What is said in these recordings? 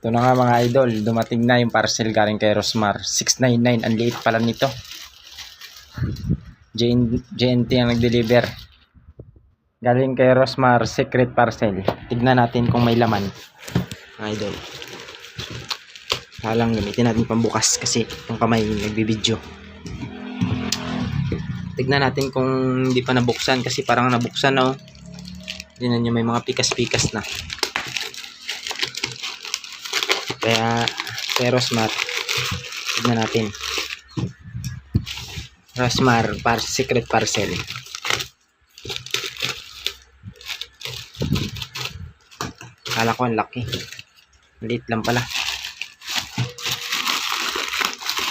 Ito na nga mga idol, dumating na yung parcel galing kay Rosmar. 699, ang liit pala nito. JNT ang nag-deliver. Galing kay Rosmar, secret parcel. Tignan natin kung may laman. Mga idol. Halang gamitin natin pambukas kasi yung kamay nagbibideo. Tignan natin kung hindi pa nabuksan kasi parang nabuksan na. Oh. Tignan nyo, may mga pikas-pikas na. Kaya Rosmar, tignan natin. Rosmar secret parcel. Kala ko ang laki. Maliit lang pala.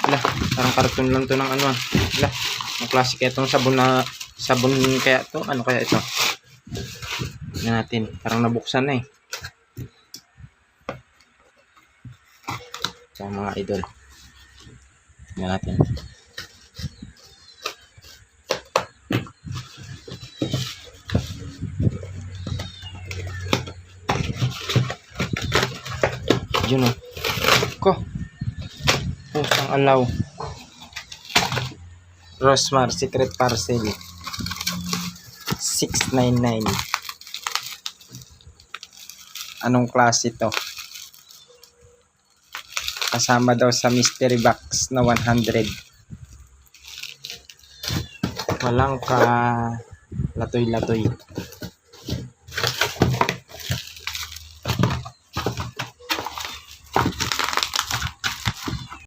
Wala, parang karton lang to ng ano. Wala, ang klase kaya itong sabon kaya to. Ano kaya ito? Tignan natin, parang nabuksan na eh. So mga idol, tignan natin. Yun o. Pusang alaw. Rosmar secret parcel. 699. Anong klase to? Kasama daw sa mystery box na 100. Walang ka latoy-latoy.